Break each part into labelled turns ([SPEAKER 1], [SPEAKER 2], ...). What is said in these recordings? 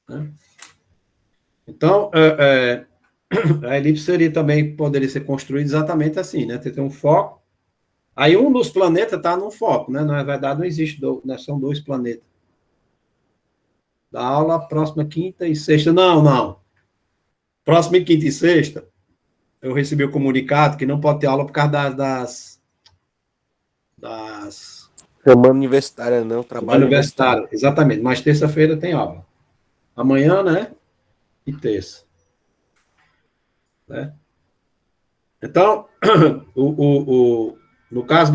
[SPEAKER 1] né? Então, a elipse poderia ser construída exatamente assim, né? Você tem um foco, aí um dos planetas está num foco, né? Na verdade, não existe, né? São dois planetas. Da aula, próxima quinta e sexta. Não. Próxima quinta e sexta, eu recebi o comunicado que não pode ter aula por causa das
[SPEAKER 2] Semana universitária, não, trabalho universitário.
[SPEAKER 1] Exatamente, mas terça-feira tem aula. Amanhã, né? E terça. Né? Então, no caso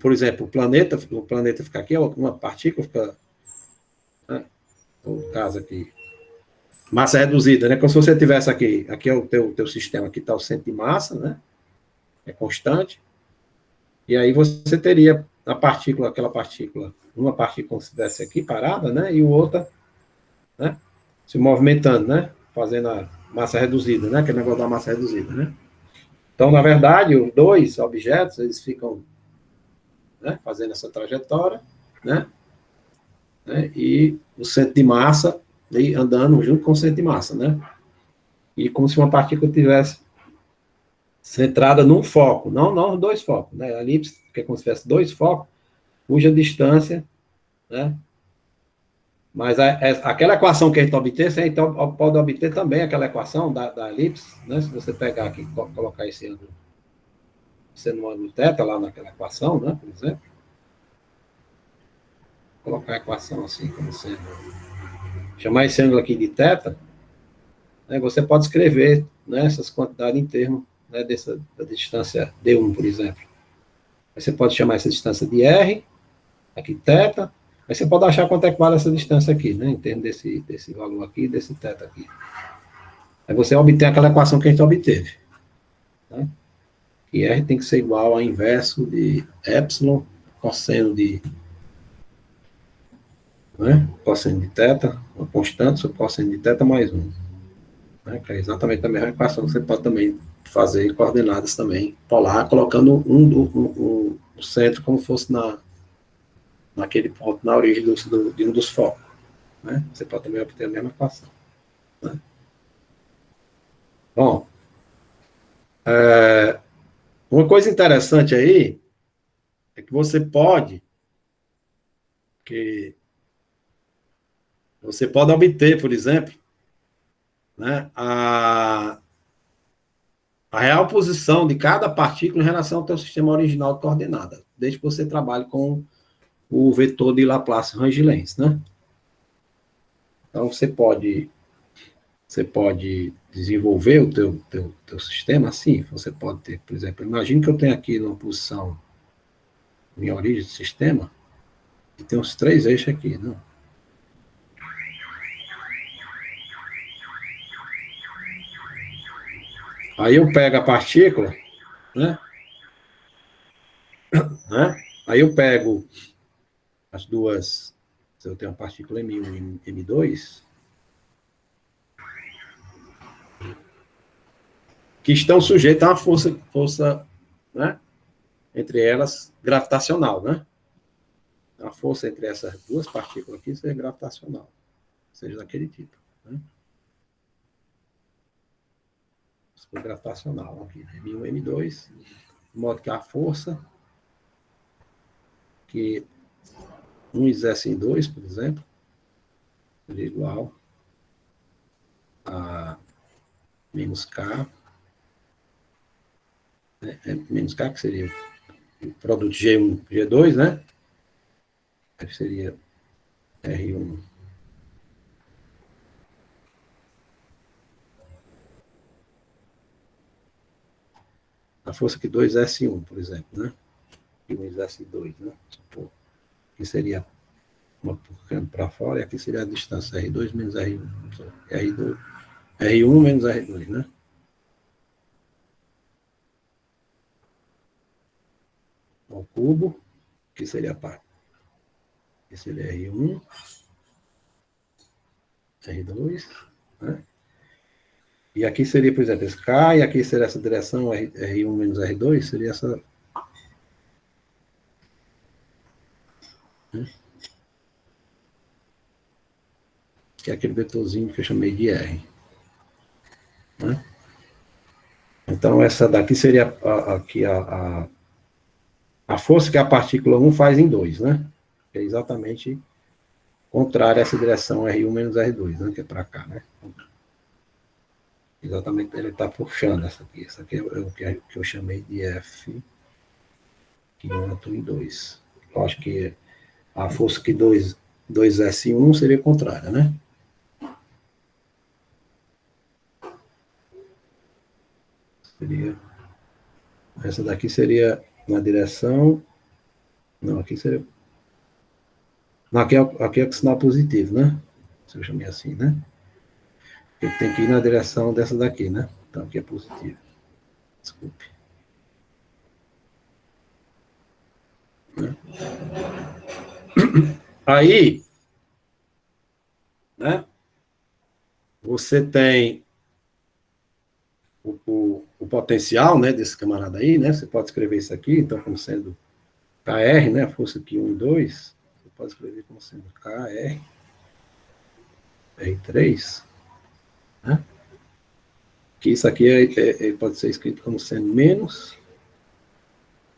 [SPEAKER 1] por exemplo, o planeta fica aqui, uma partícula fica, né? No caso aqui, massa reduzida, né? Como se você tivesse aqui é o teu sistema, aqui está o centro de massa, né? É constante. E aí você teria aquela partícula, uma partícula se estivesse aqui parada, né? E o outra, né? Se movimentando, né? Fazendo a massa reduzida, né? Aquele negócio da massa reduzida, né? Então, na verdade, os dois objetos, eles ficam, né, fazendo essa trajetória, né? E o centro de massa andando junto com o centro de massa, né? E como se uma partícula tivesse centrada num foco, não dois focos, né? A elipse, que é como se tivesse dois focos, cuja distância, né? Mas aquela equação que a gente obtém, você então pode obter também aquela equação da elipse, né? Se você pegar aqui, colocar esse ângulo, sendo um ângulo θ lá naquela equação, né? Por exemplo, colocar a equação assim, como sendo, chamar esse ângulo aqui de θ, né? Você pode escrever, né, essas quantidades em termos, né, da distância d1, por exemplo. Aí você pode chamar essa distância de r, aqui θ, aí você pode achar quanto é que vale essa distância aqui, né, em termos desse valor aqui e desse θ aqui. Aí você obtém aquela equação que a gente obteve, né? E R tem que ser igual ao inverso de epsilon, cosseno de, né, cosseno de θ, uma constante sobre cosseno de θ mais 1. Né, que é exatamente a mesma equação que você pode também fazer em coordenadas também polar, colocando um centro como fosse naquele ponto, na origem de um dos focos. Né? Você pode também obter a mesma equação. Né? Bom, uma coisa interessante aí é que você pode obter, por exemplo, né, a real posição de cada partícula em relação ao teu sistema original de coordenada, desde que você trabalhe com o vetor de Laplace-Range-Lenz, né? Então, você pode desenvolver o teu sistema assim. Você pode ter, por exemplo, imagine que eu tenho aqui numa posição, minha origem do sistema, e tem uns 3 eixos aqui, né? Aí eu pego a partícula, né? Aí eu pego as duas, se eu tenho uma partícula M1 e M2, que estão sujeitas a uma força, né? Entre elas, gravitacional, né? A força entre essas duas partículas aqui seja gravitacional, seja daquele tipo, né? Força gravitacional aqui, né? M1 e M2, de modo que a força que um exerce em 2, por exemplo, seria igual a menos K, né? Menos K, que seria o produto G1, G2, né? Que seria R1. A força que 2 S1, por exemplo, né? E 1 exerce 2, né? Supor. Que seria uma ficando para fora, e aqui seria a distância R2 menos R1. R1 menos R2, né? Ao cubo, que seria a parte. Esse seria R1, R2, né? E aqui seria, por exemplo, esse K, e aqui seria essa direção R1 menos R2, seria essa. Né? que é aquele vetorzinho que eu chamei de R. Né? Então, essa daqui seria aqui a força que a partícula 1 faz em 2, né? É exatamente contrária a essa direção R1 menos R2, né? Que é para cá, né? Exatamente, ele está puxando essa aqui. Essa aqui é o que eu chamei de F, que 1 atua em 2. Eu acho que a força que 2S1 seria contrária, né? Seria, essa daqui seria na direção... Não, aqui seria... Não, aqui é o sinal positivo, né? Se eu chamei assim, né? Ele tem que ir na direção dessa daqui, né? Então aqui é positivo. Desculpe. Né? Aí, né? Você tem o potencial, né, desse camarada aí, né? Você pode escrever isso aqui, então, como sendo KR, né? A força aqui 1 e 2. Você pode escrever como sendo KR, R3, né? Que isso aqui pode ser escrito como sendo menos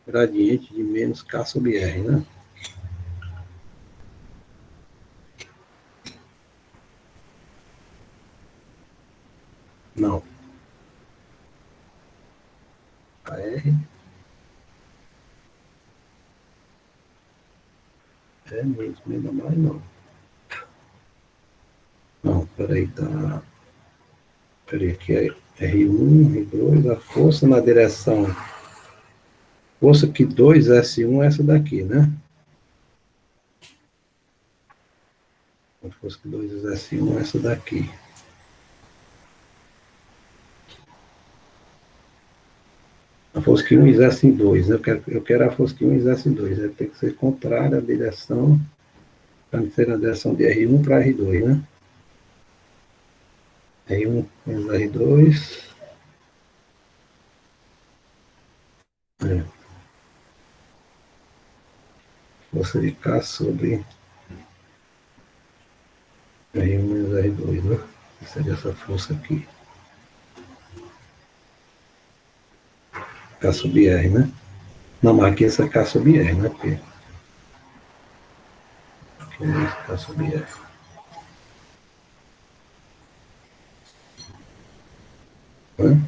[SPEAKER 1] gradiente de menos K sobre R, né? Não. KR é menos mais, não. Não, peraí, tá. Peraí, aqui é R1, R2, a força na direção. Força que 2S1 é essa daqui, né? A força que 2S1 é essa daqui. A força que 1 exerce em 2, né? Eu quero a força que 1 exerce em 2. Tem que ser contrária à direção, para ser na direção de R1 para R2, né? R1 menos R2. É. Força de K sobre R1 menos R2, né? Que seria essa força aqui. K sobre R, né? Não, mas aqui essa é K sobre R, né? Porque aqui é K sobre R. Né?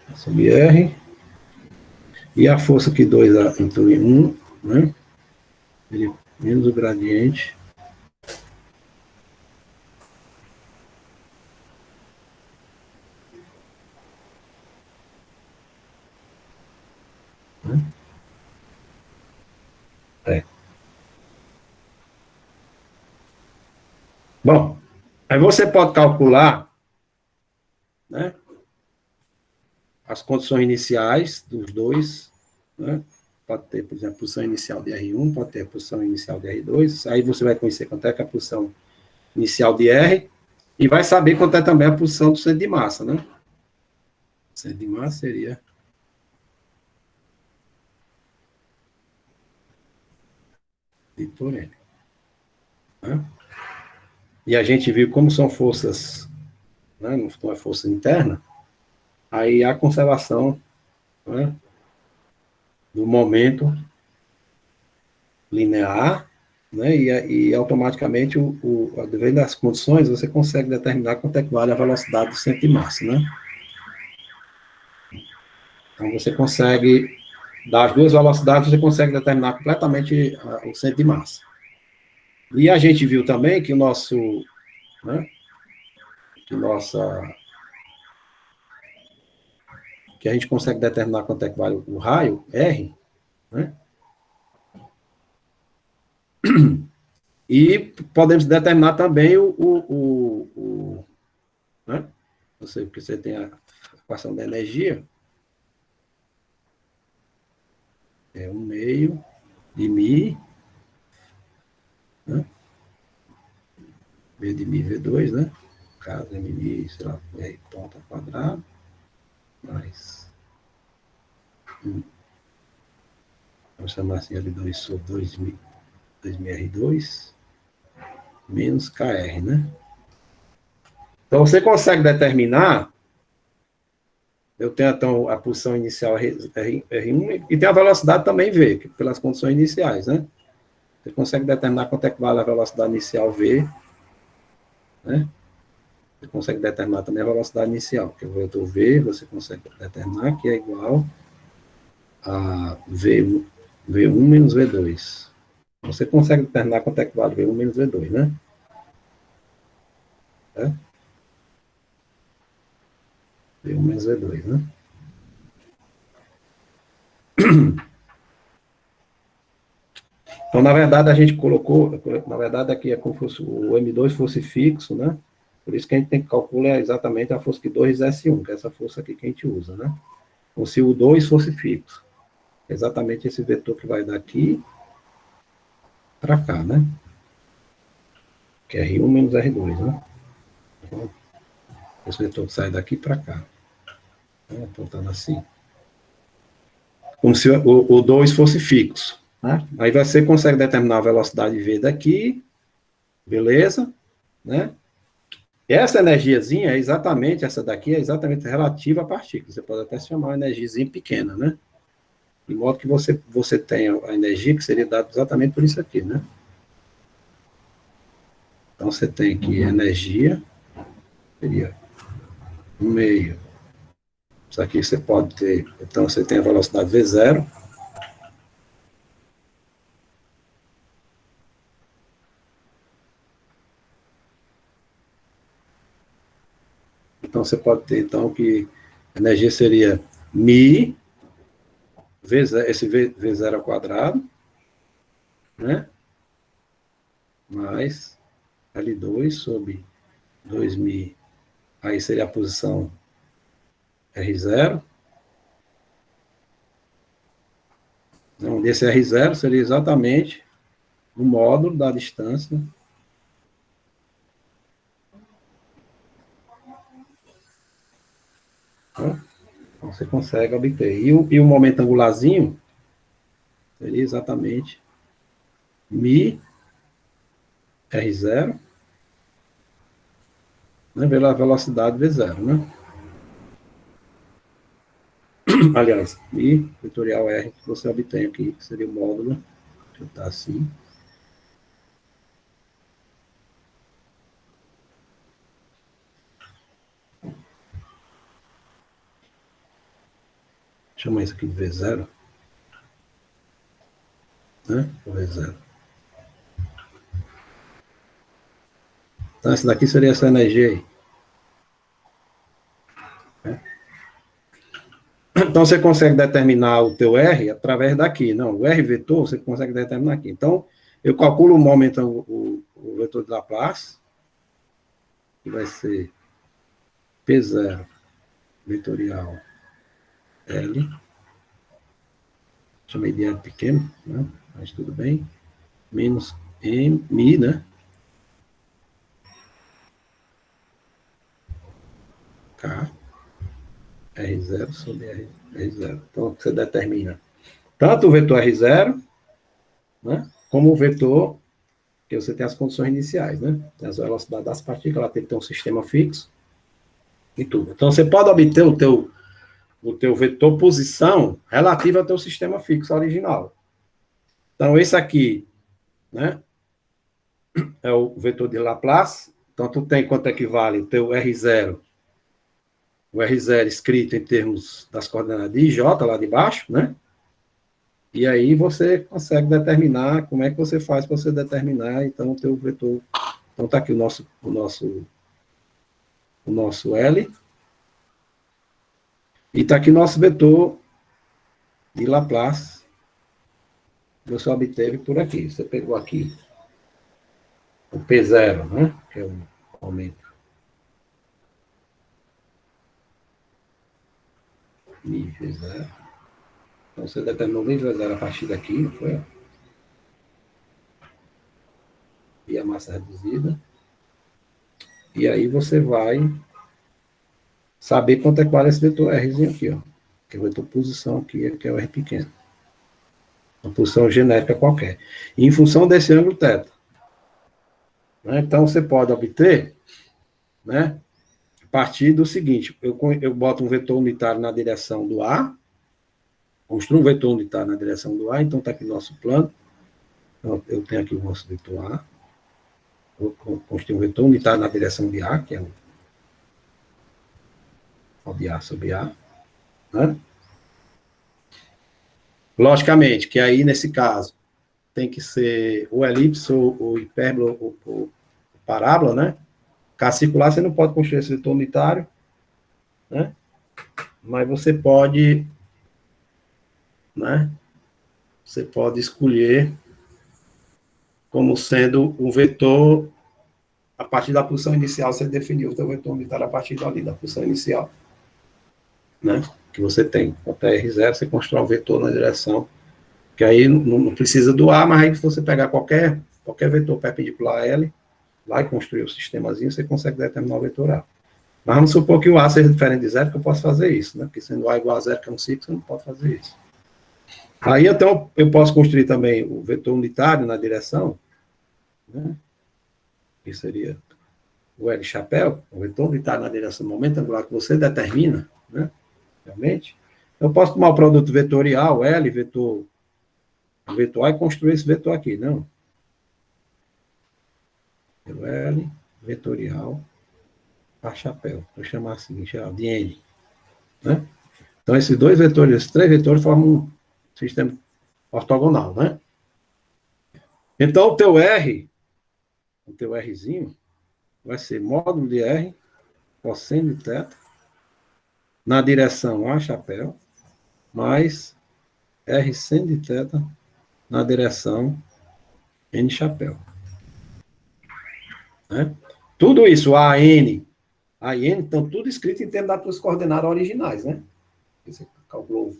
[SPEAKER 1] K sobre R. E a força que 2 entrou em 1, né? Ele menos o gradiente. Né? É. Bom, aí você pode calcular, né, as condições iniciais dos dois, né? Pode ter, por exemplo, a posição inicial de R1, pode ter a posição inicial de R2, aí você vai conhecer quanto é que é a posição inicial de R, e vai saber quanto é também a posição do centro de massa, né? O centro de massa seria dito por N. Né? E a gente viu como são forças, né, não é força interna, aí a conservação, né, do momento linear, né, e automaticamente, dependendo das condições, você consegue determinar quanto é que vale a velocidade do centro de massa, né? Então, você consegue, das duas velocidades, você consegue determinar completamente o centro de massa. E a gente viu também que o nosso, né, que a gente consegue determinar quanto é que vale o raio, R, né? E podemos determinar também né? Porque você tem a equação da energia, é 1/2 de mi, né? V de mi, V2, né? Caso mi, sei lá, R ponto ao quadrado, mais vamos chamar assim, L2 sobre 2mi R2, menos KR, né? Então, você consegue determinar, eu tenho então a posição inicial R1 e tem a velocidade também V, pelas condições iniciais, né? Você consegue determinar quanto é que vale a velocidade inicial V, né? Você consegue determinar também a velocidade inicial, que é o vetor V, você consegue determinar que é igual a V1 menos V2. Você consegue determinar quanto é que vale V1 menos V2, né? É? V1 menos V2, né? Então, na verdade, a gente colocou, na verdade, aqui é como se o M2 fosse fixo, né? Por isso que a gente tem que calcular exatamente a força que 2 S1, que é essa força aqui que a gente usa, né? Como se o 2 fosse fixo. Exatamente esse vetor que vai daqui para cá, né? Que é R1 menos R2, né? Então, esse vetor que sai daqui para cá. Né? Apontando assim. Como se o 2 fosse fixo. Né? Aí você consegue determinar a velocidade V daqui, beleza? Né? E essa energiazinha é exatamente, essa daqui é exatamente relativa à partícula. Você pode até chamar uma energiazinha pequena, né? De modo que você tenha a energia que seria dada exatamente por isso aqui, né? Então, você tem aqui energia, seria 1,5. Isso aqui você pode ter, então você tem a velocidade V0. Então, você pode ter, então, que a energia seria μ, V0, esse V0 ao quadrado, né? Mais L2 sobre 2.000, aí seria a posição R0. Então, esse R0 seria exatamente o módulo da distância Então, você consegue obter. E o momento angularzinho seria exatamente μ R0, né, pela velocidade V0, né? Aliás, μ vetorial R que você obtém aqui, que seria o módulo, que está assim. Chama isso aqui de V0, né? O V0. Então, essa daqui seria essa energia aí. Então, você consegue determinar o teu R através daqui. Não, o R vetor você consegue determinar aqui. Então, eu calculo o momento, o vetor de Laplace, que vai ser P0 vetorial L, chamei de L pequeno, né? Mas tudo bem, menos M, né? K, R0 sobre R0. Então, você determina tanto o vetor R0, né? Como o vetor, que você tem as condições iniciais, né? Tem as velocidades das partículas, ela tem que ter um sistema fixo e tudo. Então, você pode obter o teu vetor posição relativa ao teu sistema fixo original. Então, esse aqui, né, é o vetor de Laplace. Então, tu tem quanto equivale o teu R0, o R0 escrito em termos das coordenadas de IJ, lá de baixo, né? E aí você consegue determinar como é que você faz para você determinar, então, o teu vetor. Então, tá aqui o nosso L. E tá aqui o nosso vetor de Laplace, que você obteve por aqui. Você pegou aqui o P0, né? Que é o aumento. Nível 0. Então, você determinou o nível 0 a partir daqui, não foi? E a massa reduzida. E aí você vai saber quanto é que vale esse vetor Rzinho aqui, ó. Que é o vetor posição aqui, que é o R pequeno. Uma posição genérica qualquer. E em função desse ângulo θ. Né? Então, você pode obter, né, a partir do seguinte, eu boto um vetor unitário na direção do A, construo um vetor unitário na direção do A, então está aqui o nosso plano, então, eu tenho aqui o nosso vetor A, vou construir um vetor unitário na direção de A, que é o de A sobre A, né? Logicamente, que aí, nesse caso, tem que ser o elipse, ou hipérbola, ou parábola, né? Caso circular, você não pode construir esse vetor unitário, né? Mas você pode, né? Você pode escolher como sendo um vetor, a partir da posição inicial, você definiu o seu vetor unitário a partir dali, da posição inicial, né? Que você tem. Até R0, você constrói um vetor na direção, que aí não precisa do A, mas aí se você pegar qualquer vetor perpendicular a L, lá e construir o sistemazinho, você consegue determinar o vetor A. Mas vamos supor que o A seja diferente de zero, que eu posso fazer isso, né? Porque sendo A igual a zero, que é um ciclo, você não pode fazer isso. Aí, então, eu posso construir também o vetor unitário na direção, né? Que seria o L chapéu, o vetor unitário na direção do momento angular que você determina, né? Realmente. Eu posso tomar o produto vetorial, L, vetor A, e construir esse vetor aqui, não? O L, vetorial, a chapéu. Vou chamar assim, de N, né? Então, esses dois vetores, esses três vetores formam um sistema ortogonal, né? Então, o teu Rzinho, vai ser módulo de R, cosseno de θ, na direção A chapéu, mais R seno de θ, na direção N chapéu. Né? Tudo isso, A e N, estão tudo escrito em termos das tuas coordenadas originais, né? Você calculou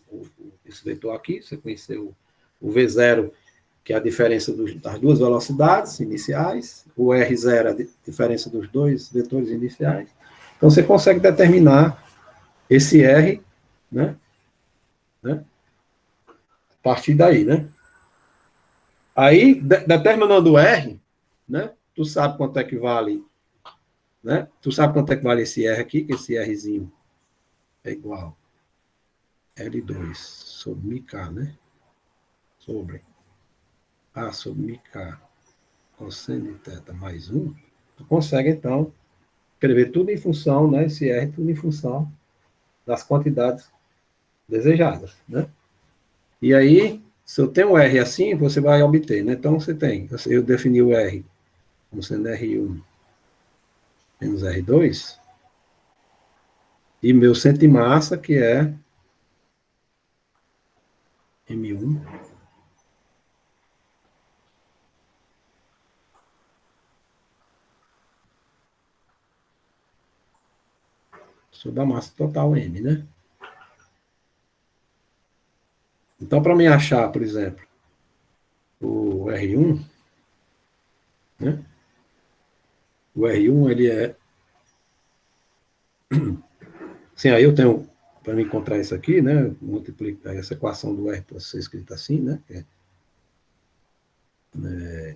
[SPEAKER 1] esse vetor aqui, você conheceu o V0, que é a diferença das duas velocidades iniciais, o R0 é a diferença dos dois vetores iniciais. Então, você consegue determinar esse R, né? A partir daí, né? Aí, determinando o R, né? Tu sabe quanto é que vale, né? Tu sabe quanto é que vale esse R aqui, que esse Rzinho é igual a L2 sobre μk, né? Sobre A sobre μk cosseno de θ mais 1, tu consegue, então, escrever tudo em função, né? Esse R, tudo em função das quantidades desejadas, né? E aí, se eu tenho um R assim, você vai obter, né? Então, eu defini o R como sendo R1 menos R2, e meu centro de massa, que é M1 sobre a massa total M, né? Então, para me achar, por exemplo, o R1, né? O R1, ele é... Sim, aí eu tenho, para me encontrar isso aqui, né? Multiplicar essa equação do R pode ser escrita assim, né? Que é,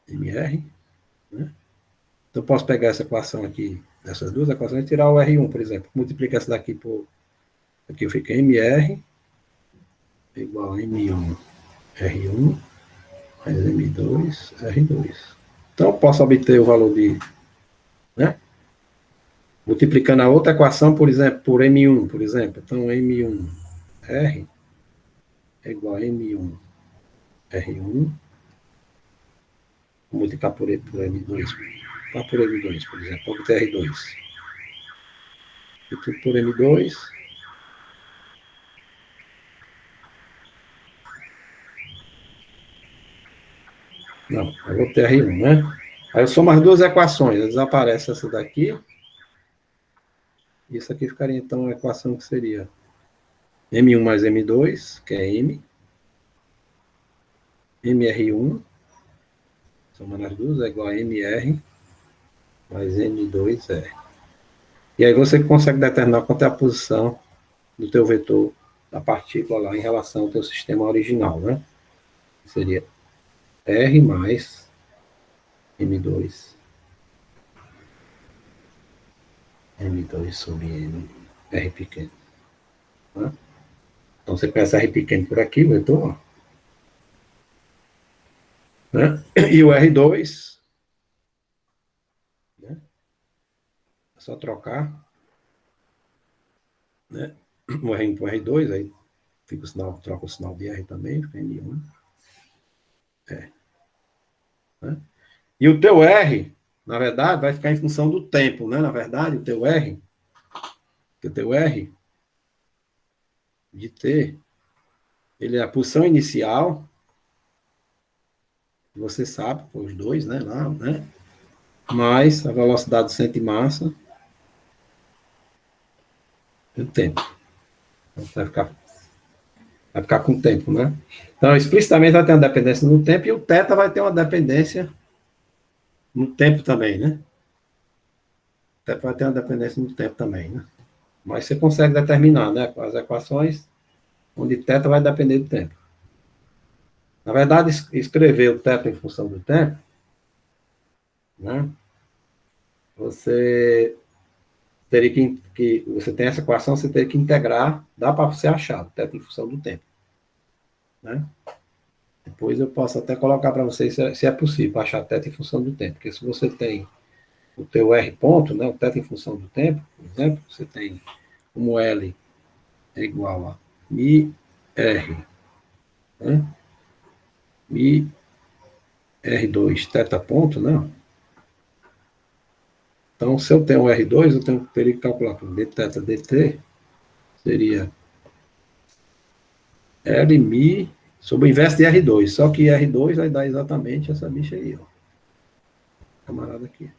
[SPEAKER 1] MR, né? Então, eu posso pegar essa equação aqui, essas duas equações, e tirar o R1, por exemplo. Multiplicar essa daqui por... Aqui fica MR igual a M1 R1 mais M2 R2. Então, eu posso obter o valor de... né? Multiplicando a outra equação, por exemplo, por M1, por exemplo. Então, M1R é igual a M1 R1, vou multiplicar por M2, por M2, por exemplo, vou obter R2. Multiplico por M2, não, eu vou ter R1, né? Aí eu somo as duas equações, desaparece essa daqui, isso aqui ficaria, então, a equação que seria M1 mais M2, que é M, MR1, somando as duas, é igual a MR mais M2R. E aí você consegue determinar quanto é a posição do teu vetor da partícula lá em relação ao teu sistema original, né? Seria R mais M2. M2 sobre M. R pequeno. Tá? Então, você conhece R pequeno por aqui, o vetor, ó. Né? E o R2, né? É só trocar, né? O R1 para o R2, aí fica o sinal, troca o sinal de R também, fica N1. Né? E o teu R, na verdade, vai ficar em função do tempo, né? Na verdade, o teu R de T, ele é a pulsão inicial, você sabe, os dois, né? Lá, né? Mais a velocidade do centro de massa e o tempo. Então, vai ficar com o tempo, né? Então, explicitamente vai ter uma dependência no tempo e o θ vai ter uma dependência no tempo também, né? O θ vai ter uma dependência no tempo também, né? Mas você consegue determinar, né? Com as equações, onde θ vai depender do tempo. Na verdade, escrever o θ em função do tempo, né? Você teria você tem essa equação, você teria que integrar, dá para você achar o θ em função do tempo, né? Depois eu posso até colocar para vocês se é possível achar θ em função do tempo, porque se você tem o teu R ponto, né, o θ em função do tempo, por exemplo, você tem como L é igual a mi R, né? Mi R2 θ ponto, né? Então, se eu tenho um R2, teria que calcular por dθ dt, seria L mi sobre o inverso de R2, só que R2 vai dar exatamente essa bicha aí, ó. Camarada aqui.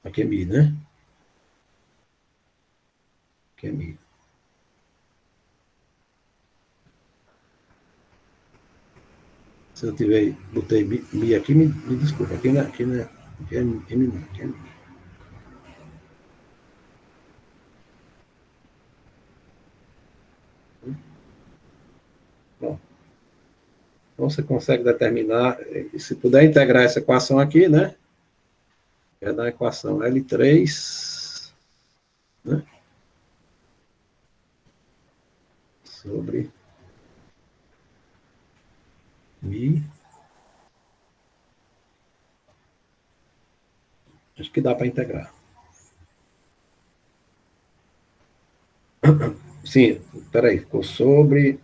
[SPEAKER 1] Aqui é mi, né? Aqui é mi. Se eu botei mi aqui, me desculpa. Aqui é M não, aqui é mi. Bom, então você consegue determinar, se puder integrar essa equação aqui, né? É da equação L3, né? Sobre mi. Acho que dá para integrar. Sim, peraí, ficou sobre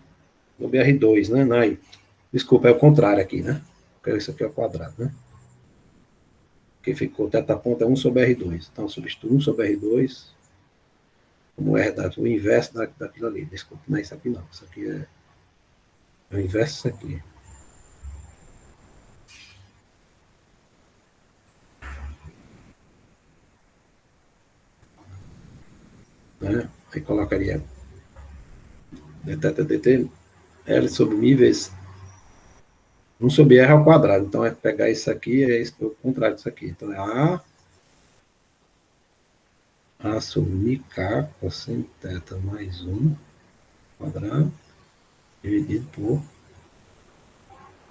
[SPEAKER 1] R2, né? Nai. Desculpa, é o contrário aqui, né? Porque isso aqui é o quadrado, né? Porque ficou θ ponto é 1 sobre R2. Então, substitui 1 sobre R2 como R o inverso daquilo ali. Desculpa, não é isso aqui não. Isso aqui é o inverso disso aqui. Né? Aí colocaria dθ dt L sobre mi vezes 1 sobre R ao quadrado. Então, é pegar isso aqui, é o contrário disso aqui. Então, é A sobre mi K cosseno θ mais 1 quadrado dividido por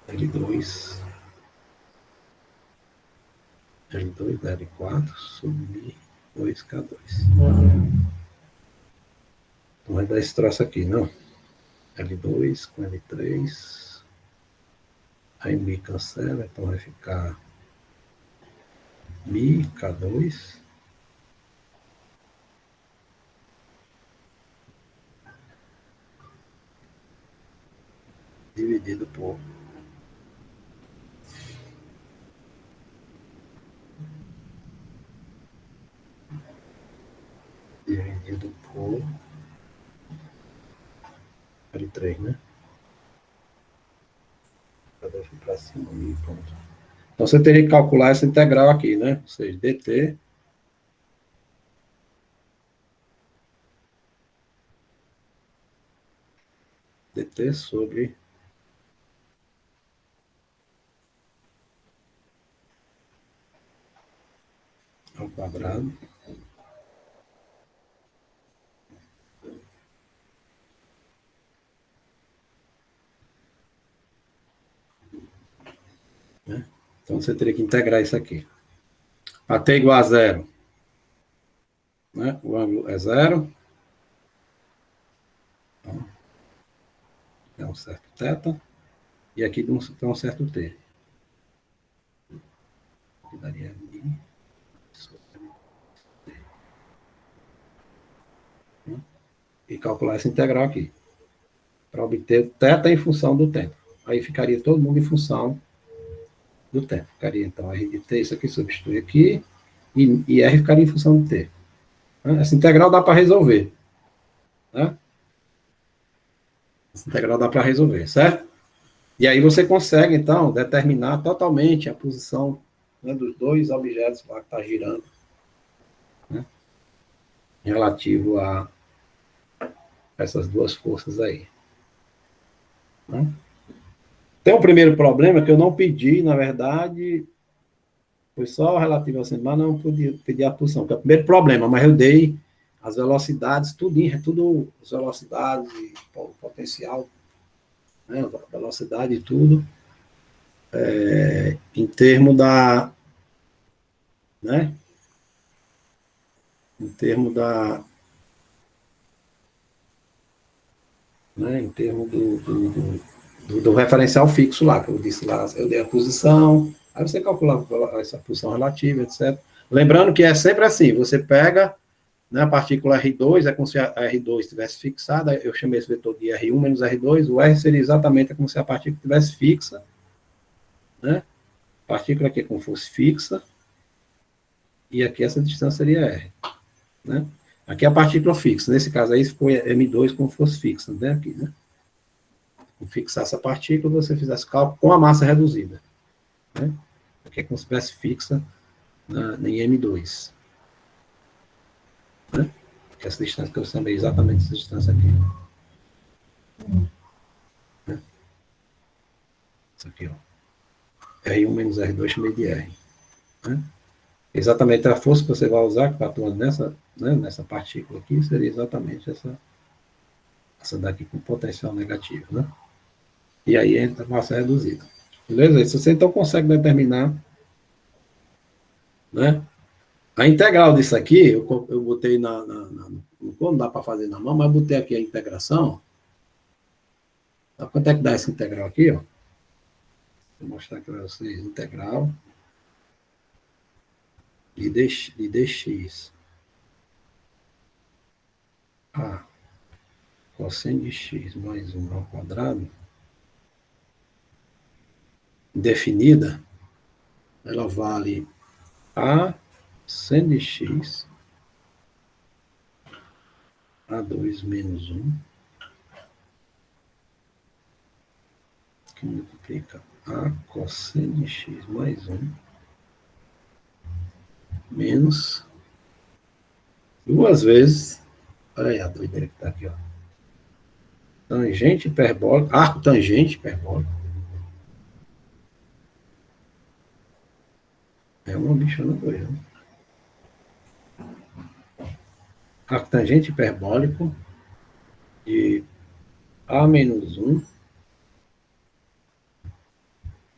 [SPEAKER 1] L2 L2 da L4 sobre 2K2. Então vai dar esse troço aqui, não? L2 com L3. Aí mi cancela, então vai ficar mi K2 dividido por L3, né? K2 para cima, mi, pronto. Então você teria que calcular essa integral aqui, né? Ou seja, dt sobre quadrado. Né? Então, você teria que integrar isso aqui. A t igual a zero, né? O ângulo é zero. Então, é um certo θ. E aqui tem um certo t. Que daria ali. E calcular essa integral aqui. Para obter o θ em função do tempo. Aí ficaria todo mundo em função do tempo. Ficaria, então, R de t, isso aqui substitui aqui, e R ficaria em função de t. Essa integral dá para resolver. Né? Essa integral dá para resolver, certo? E aí você consegue, então, determinar totalmente a posição, né, dos dois objetos lá que está girando, né, relativo a essas duas forças aí. Né? Tem um primeiro problema que eu não pedi, na verdade, foi só relativo ao centro, mas não podia pedir a posição, que é o primeiro problema, mas eu dei as velocidades, tudo as velocidades, o potencial, né, a velocidade e tudo, em termos da, né, em termos da, né, em termos do referencial fixo lá, que eu disse lá, eu dei a posição, aí você calcula essa posição relativa, etc. Lembrando que é sempre assim, você pega, né, a partícula R2, é como se a R2 estivesse fixada, eu chamei esse vetor de R1 menos R2, o R seria exatamente como se a partícula estivesse fixa, né, a partícula aqui é como se fosse fixa, e aqui essa distância seria R, né. Aqui é a partícula fixa, nesse caso aí foi M2 como se fosse fixa, né, aqui, né. Fixar essa partícula, você fizesse cálculo com a massa reduzida, né, aqui é como se estivesse fixa em M2, né, que é essa distância que eu chamei exatamente essa distância aqui. Né? Isso aqui, ó. R1 menos R2 chamei de R. Né? Exatamente a força que você vai usar, que está atuando nessa, né, nessa partícula aqui, seria exatamente essa daqui com potencial negativo. Né? E aí entra a massa reduzida. Beleza? Se você então consegue determinar, né, a integral disso aqui, eu botei não dá para fazer na mão, mas botei aqui a integração. Quanto é que dá essa integral aqui? Ó? Vou mostrar aqui para vocês. Integral de dx a cosseno de x mais 1 ao quadrado, definida, ela vale a seno de x a 2 menos 1, que multiplica a cosseno de x mais 1, menos 2 vezes, olha aí a doideira que está aqui, ó, tangente hiperbólica, arco tangente hiperbólico, é uma bichona doida, né? Arco tangente hiperbólico de a menos 1,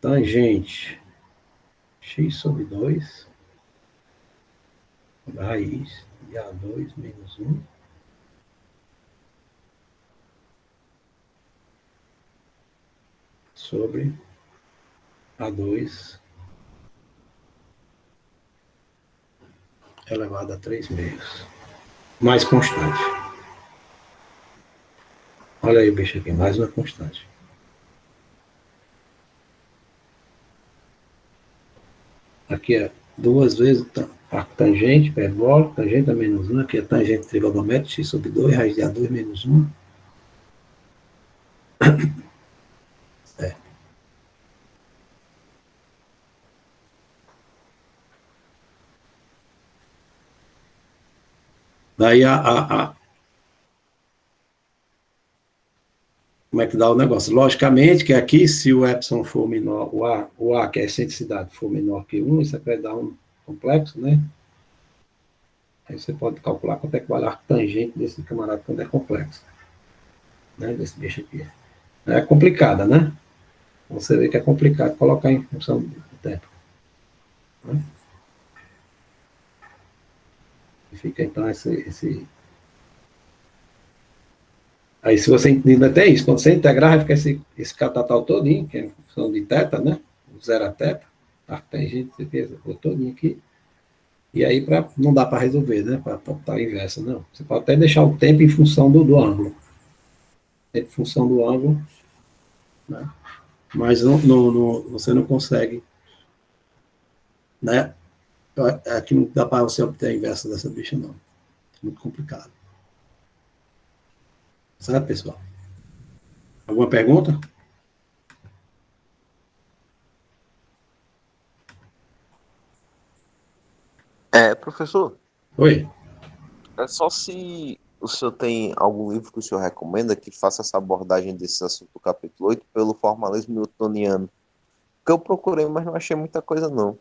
[SPEAKER 1] tangente x sobre 2, raiz de A2 menos 1, sobre A2 elevado a 3 meios, mais constante. Olha aí, bicho, aqui, mais uma constante. Aqui é 2 vezes a tangente hiperbólica, tangente a menos 1, aqui é tangente trigonométrica, x sobre 2, raiz de A2 menos 1. É. Daí como é que dá o negócio? Logicamente que aqui, se o epsilon for menor, o A, que é a excentricidade, for menor que 1, isso aqui vai dar um complexo, né? Aí você pode calcular quanto é que vale a tangente desse camarada quando é complexo. Né? Desse bicho aqui. É complicada, né? Você vê que é complicado colocar em função do tempo. Né? E fica então esse. Aí se você ainda tem isso, quando você integrar, vai ficar esse catatal todinho, que é em função de teta, né? O zero a teta, a tangente, certeza, todinho aqui. E aí não dá para resolver, né? Para botar a inversa, não. Você pode até deixar o tempo em função do ângulo. Em função do ângulo, né? Mas você não consegue, né? Aqui não dá para você obter a inversa dessa bicha, não. Muito complicado. Sabe, pessoal? Alguma pergunta?
[SPEAKER 3] Professor,
[SPEAKER 1] Oi.
[SPEAKER 3] é só se o senhor tem algum livro que o senhor recomenda que faça essa abordagem desse assunto do capítulo 8 pelo formalismo newtoniano. Porque eu procurei, mas não achei muita coisa, não.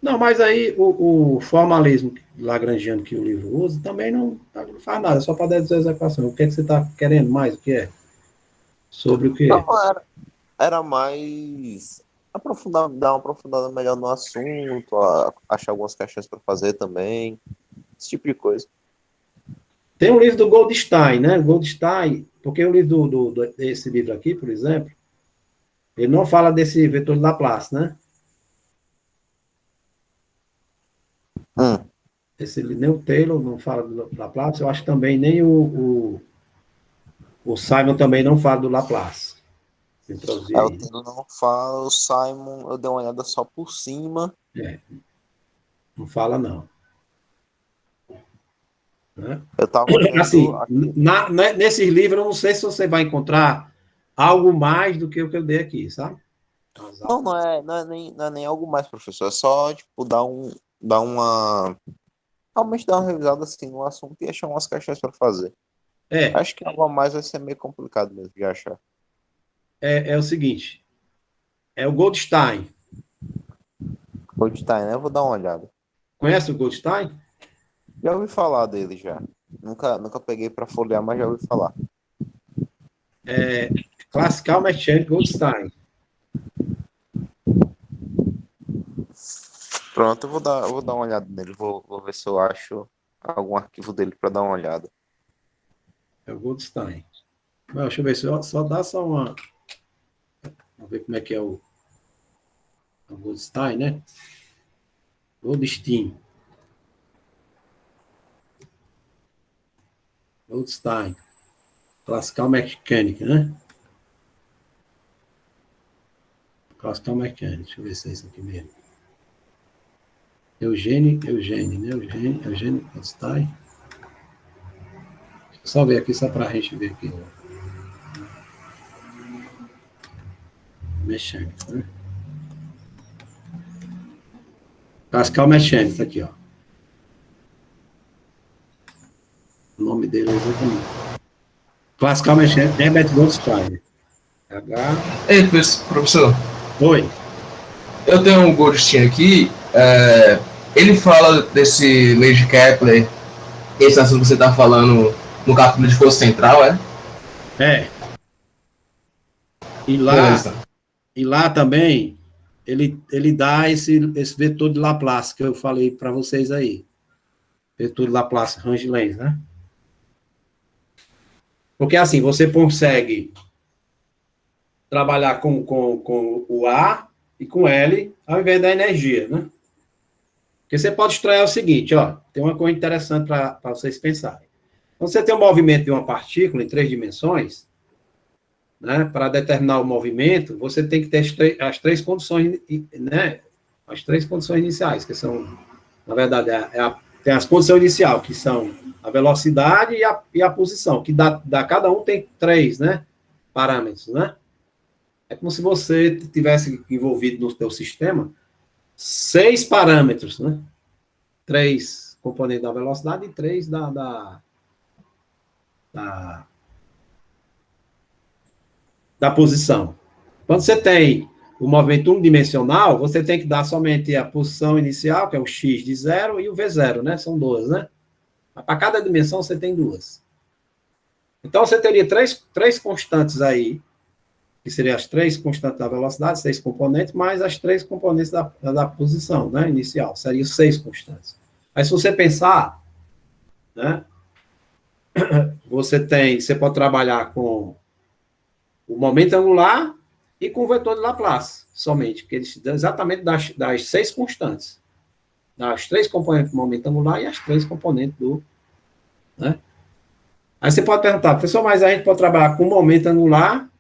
[SPEAKER 1] Não, mas aí o formalismo lagrangiano que o livro usa também não faz nada, só para dizer as equações. O que é que você está querendo mais? O que é? Sobre o
[SPEAKER 3] Não,
[SPEAKER 1] quê?
[SPEAKER 3] era mais aprofundar, dar uma aprofundada melhor no assunto, achar algumas questões para fazer também, esse tipo de coisa.
[SPEAKER 1] Tem um livro do Goldstein, né? Goldstein, porque o livro desse livro aqui, por exemplo, ele não fala desse vetor de Laplace, né?
[SPEAKER 3] Hum.
[SPEAKER 1] Nem o Taylor não fala do Laplace, eu acho que também nem o Simon também não fala do Laplace. Introduzir
[SPEAKER 3] O
[SPEAKER 1] aí.
[SPEAKER 3] Taylor não fala, o Simon, eu dei uma olhada só por cima.
[SPEAKER 1] Não fala, não. Né?
[SPEAKER 3] Eu tava lendo
[SPEAKER 1] Assim,
[SPEAKER 3] aqui.
[SPEAKER 1] nesses livros, eu não sei se você vai encontrar algo mais do que o que eu dei aqui, sabe?
[SPEAKER 3] Não é nem algo mais, professor. É só, tipo, dar uma. Realmente dar uma revisada assim no assunto e achar umas questões para fazer.
[SPEAKER 1] É,
[SPEAKER 3] Acho que algo a mais vai ser meio complicado mesmo de achar.
[SPEAKER 1] é o seguinte, é o Goldstein.
[SPEAKER 3] Goldstein, né? Eu vou dar uma olhada.
[SPEAKER 1] Conhece o Goldstein?
[SPEAKER 3] Já ouvi falar dele já. Nunca peguei para folhear, mas já ouvi falar.
[SPEAKER 1] Classical Mechanic Goldstein.
[SPEAKER 3] Pronto, eu vou dar uma olhada nele. Vou ver se eu acho algum arquivo dele para dar uma olhada.
[SPEAKER 1] É o Goldstein. Não, deixa eu ver, só dá só uma... Vamos ver como é que é o Goldstein, né? Goldstein. Goldstein. Classical Mechanic, né? Classical Mechanic. Deixa eu ver se é isso aqui mesmo. Eugênio, né? Eugênio Goldstein. Deixa eu só ver aqui, só para a gente ver aqui. Mechanics, né? Pascal Mechanics, aqui, ó. O nome dele é exatamente. Pascal Mechanics, Herbert Goldstein.
[SPEAKER 4] Ei, professor,
[SPEAKER 1] Oi.
[SPEAKER 4] eu tenho um Goldstein aqui. Ele fala desse lei de Kepler, esse assunto que você está falando no capítulo de força central, é?
[SPEAKER 1] É.
[SPEAKER 4] Beleza.
[SPEAKER 1] E lá também, ele dá esse vetor de Laplace que eu falei para vocês aí. Vetor de Laplace, Range-Lenz, né? Porque assim, você consegue trabalhar com o A e com L ao invés da energia, né? Porque você pode extrair o seguinte, ó, tem uma coisa interessante para vocês pensarem. Quando você tem um movimento de uma partícula em 3 dimensões, né, para determinar o movimento, você tem que ter as três condições, né, as 3 condições iniciais, que são, na verdade, tem as condições iniciais, que são a velocidade e a posição, que cada um tem 3, né, parâmetros, né? É como se você tivesse envolvido no seu sistema 6 parâmetros, né? 3 componentes da velocidade e 3 da posição. Quando você tem o movimento unidimensional, você tem que dar somente a posição inicial, que é o x de 0, e o v0, né? São duas, né? Para cada dimensão você tem duas. Então você teria três constantes aí, que seriam as três constantes da velocidade, 6 componentes, mais as 3 componentes da posição, né? Inicial. Seriam 6 constantes. Aí se você pensar, né? Você pode trabalhar com o momento angular e com o vetor de Laplace, somente, que eles dão exatamente das 6 constantes. Das 3 componentes do momento angular e as 3 componentes do... Né? Aí você pode perguntar, professor, mas a gente pode trabalhar com o momento angular,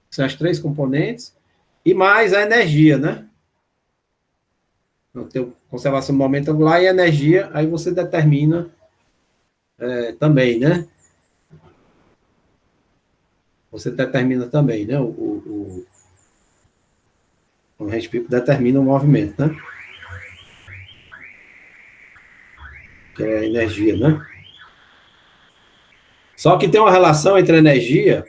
[SPEAKER 1] que são as 3 componentes, e mais a energia, né? Então, tem conservação do momento angular e energia, aí você determina também, né? Você determina também, né? O rate people determina o movimento, né? Que é a energia, né? Só que tem uma relação entre a energia,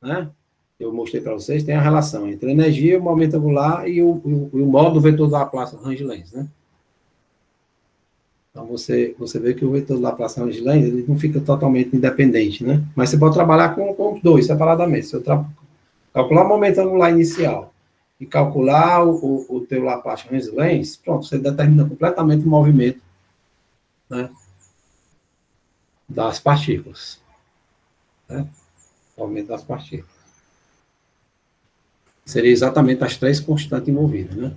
[SPEAKER 1] né? Eu mostrei para vocês, tem a relação entre a energia, o momento angular e o modo vetor da Laplace Range-Lenz, né? Então, você vê que o vetor da Laplace Range-Lenz, ele não fica totalmente independente, né? Mas você pode trabalhar com os dois separadamente. Se eu calcular o momento angular inicial e calcular o teu Laplace Range-Lenz, pronto, você determina completamente o movimento, né? Das partículas, né? O movimento das partículas. Seria exatamente as 3 constantes envolvidas, né?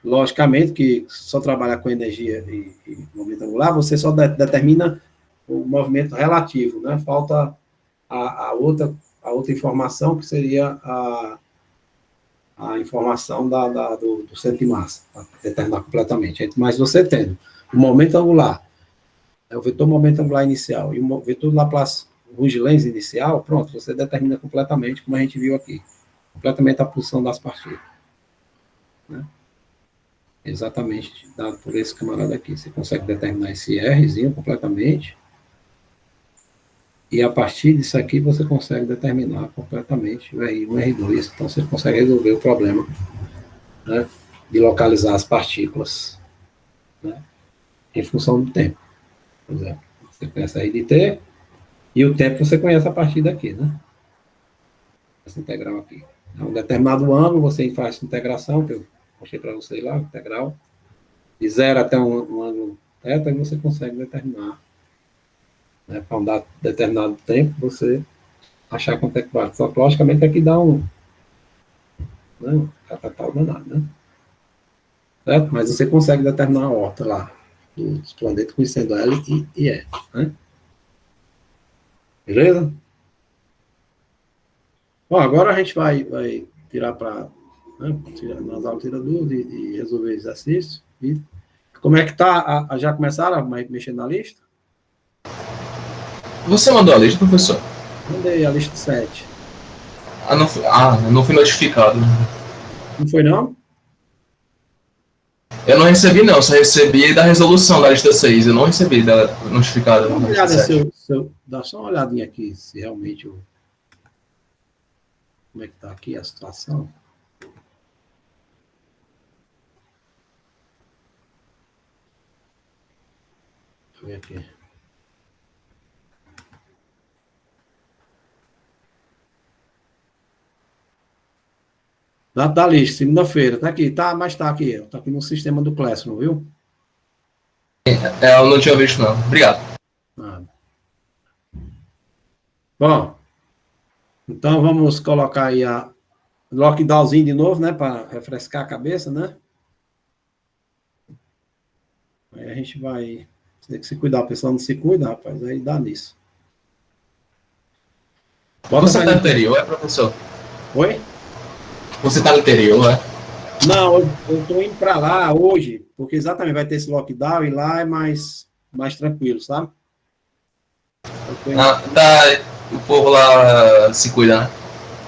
[SPEAKER 1] Logicamente que só trabalhar com energia e momento angular, você só determina o movimento relativo, né? Falta a outra informação, que seria a informação do centro de massa, para determinar completamente. Mas você tendo o momento angular, o vetor momento angular inicial e o vetor Laplace Range-Lenz inicial, pronto, você determina completamente, como a gente viu aqui, completamente a posição das partículas, né? Exatamente dado por esse camarada aqui. Você consegue determinar esse Rzinho completamente, e a partir disso aqui você consegue determinar completamente o R1 e R2. Então você consegue resolver o problema, né, de localizar as partículas, né, em função do tempo. Por exemplo, você conhece a R de T, e o tempo você conhece a partir daqui, né? Essa integral aqui. A um determinado ângulo, você faz essa integração, que eu mostrei para vocês lá, integral, de 0 até um ângulo θ, e você consegue determinar, né, para um determinado tempo, você achar quanto é que vale. Só que, logicamente, aqui dá um catatau danado, né? Certo? Mas você consegue determinar a horta lá dos planetas conhecendo L e E, né? Beleza? Bom, agora a gente vai tirar para... Né, nas aulas tira dúvida e resolver exercício. E como é que tá? Já começaram a mexer na lista?
[SPEAKER 4] Você mandou a lista, professor?
[SPEAKER 1] Mandei a lista 7.
[SPEAKER 4] Não fui notificado.
[SPEAKER 1] Não foi, não?
[SPEAKER 4] Eu não recebi, não. Só recebi da resolução da lista 6. Eu não recebi da notificada.
[SPEAKER 1] Dá uma olhada, dá só uma olhadinha aqui, se realmente... Como é que tá aqui a situação? Deixa eu ver aqui. Data da lista, segunda-feira, tá aqui, tá, mas tá aqui no sistema do Classroom, viu?
[SPEAKER 4] Eu não tinha visto, não. Obrigado.
[SPEAKER 1] Nada. Bom, então vamos colocar aí a lockdownzinho de novo, né, para refrescar a cabeça, né? Aí a gente vai ter que se cuidar, o pessoal não se cuida, rapaz, aí dá nisso.
[SPEAKER 4] Você tá no interior, professor?
[SPEAKER 1] Oi?
[SPEAKER 4] Você tá no interior,
[SPEAKER 1] Não, eu estou indo para lá hoje, porque exatamente vai ter esse lockdown e lá é mais tranquilo, sabe?
[SPEAKER 4] O povo lá se cuida, né?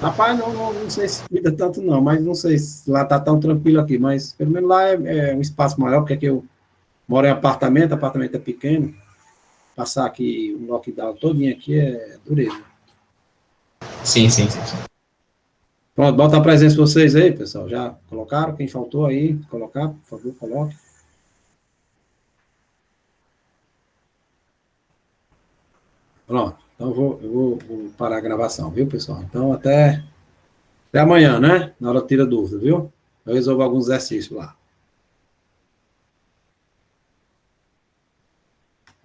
[SPEAKER 1] Rapaz, não sei se cuida tanto não, mas não sei se lá tá tão tranquilo aqui, mas pelo menos lá é um espaço maior, porque aqui eu moro em apartamento é pequeno, passar aqui um lockdown todinho aqui é dureza.
[SPEAKER 4] Sim.
[SPEAKER 1] Pronto, bota a presença de vocês aí, pessoal. Já colocaram? Quem faltou aí, colocar, por favor, coloque. Pronto. Então eu vou parar a gravação, viu, pessoal? Então até amanhã, né? Na hora tira dúvida, viu? Eu resolvo alguns exercícios lá.